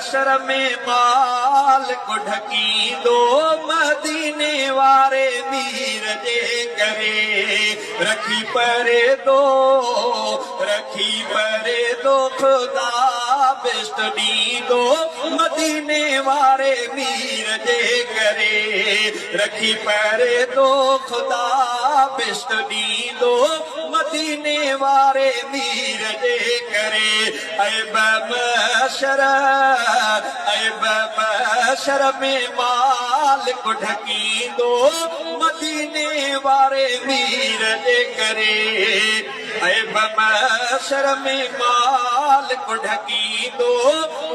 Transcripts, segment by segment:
sir में माल को ढकी दो मदीने वारे मीर जे करे रखी परे दो खुदा बेस्ट दी दो मदीने वारे मीर जे करे रखी परे दो खुदा बेस्ट दी दो मदीने वारे मीर जे करे शर में माल को ढकी दो मदीने वारे मीर जे करे शर में माल को ढकी दो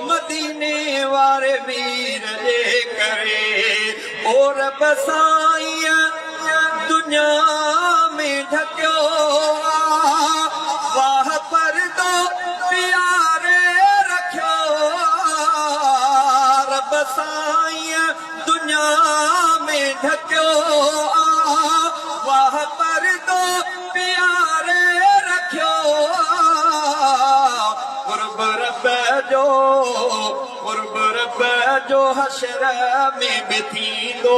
मदीने वारे मीर जे करे और बसाइया दुनिया में ढक्यो वाह पर दो प्यारे रखो रब साईं दुनिया में ढक्यो वाह पर दो प्यारे रखो कुर्ब रब जो हशर में बिथी दो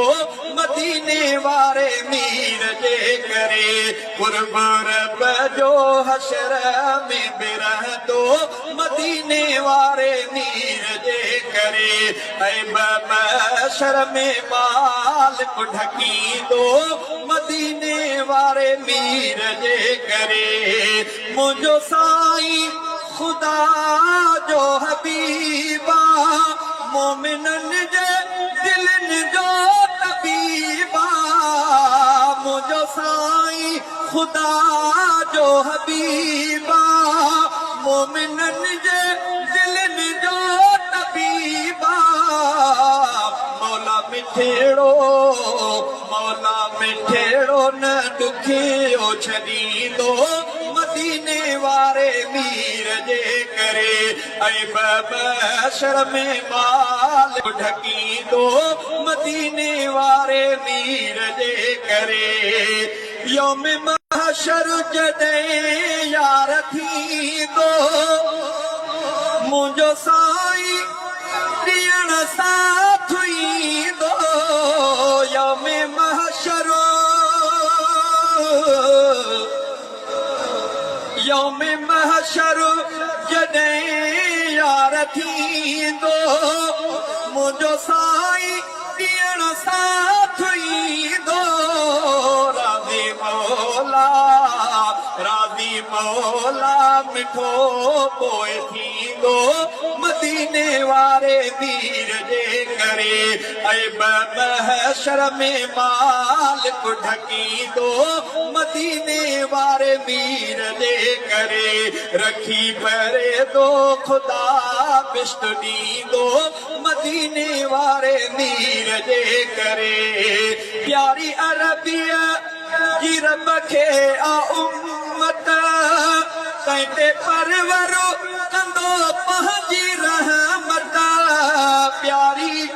मदीने वारे मीर जे करे कुर्ब रब जो हशर में बिरह दो मदीने वारे मीर जे करे शर में माल को ढकी दो मदीने वारे मीर जे करे मुझो साईं खुदा जो हबीबा मोमिनन जे दिलन जो तबीबा मुझो साईं खुदा जो हबीबा मोमिनन जे दिलन जो तबीबा मौला मिठेड़ो न दुखियो छॾी दो मदीने वारे मीर जे करे शर में माल ढकी दो मदीने वारे मीर जे करे यौम महशर जॾहिं यार थी दो मुंहिंजो साईं ॾियण साथ ईंदो यौम महशर जॾहिं यार थींदो मुंहिंजो साईं ॾियण साथ ईंदो राज़ी मौला मिठो पोइ थींदो मदीने वारे मीर जे करे शर में माल को ढकी दो मदीने वारे मीर जे करे रखी परे दो खुदा बिश्त दी दो मदीने वारे मीर जे करे प्यारी अरबिया जी रब खे उम्मत तंहिंते परवरो कंदो पंहिंजी रहमत प्यारी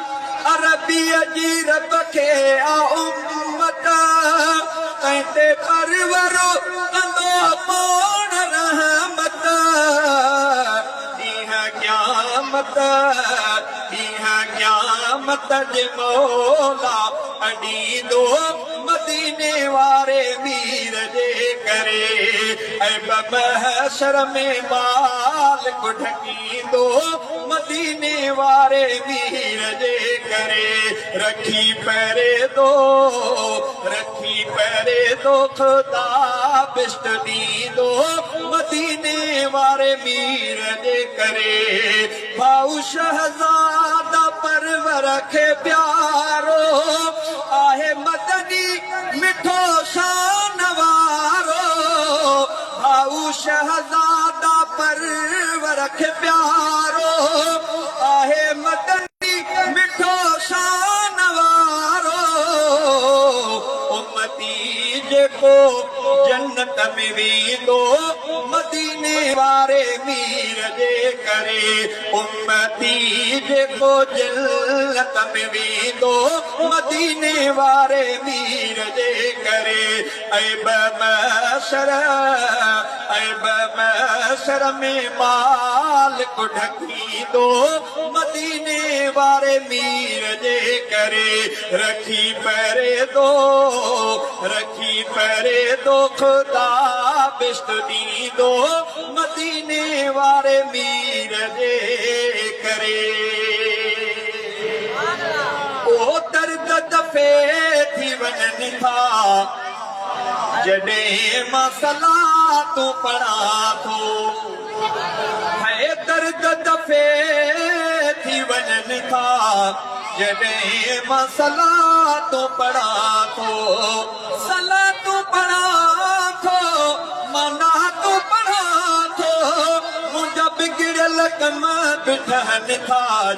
अरबिया जी रब खे उम्मत तंहिंते परवरो कंदो पाण रहमत ॾींहं क़यामत जे मौला अॾींदो मदीने वारे मीर जे करे शर में माल को ढकी दो मदीने वारे मीर जे करे रखी परे दो खुदा बिश्त दी दो मदीने वारे मीर जे करे भाऊ शहज़ादा परवर खे प्यारो आहे मदनी मिठो शान वारो भाऊ शहज़ादा परवर खे प्यारो आहे मदनी मिठो शान वारो उम्मती जेको जन्नत में वेंदो मदीने वारे मीर जे करे उम्मती जेको जन्नत में वेंदो मदीने वारे मीर जे करे ऐब मैसर में माल को ढकी दो मदीने वारे मीर जे करे रखी परे दो खुदा बिश्त दी दो मदीने वारे मीर जे करे ओ दर्द दफ़े थी वञनि था जॾहिं मां सलातूं पढ़ां थो है दर्द दफ़े थी वञनि था जॾहिं मां सलातूं पढ़ां थो सलातूं पढ़ां थो मनातूं पढ़ां थो मुंहिंजा बिगड़ियल कम बि ठहनि था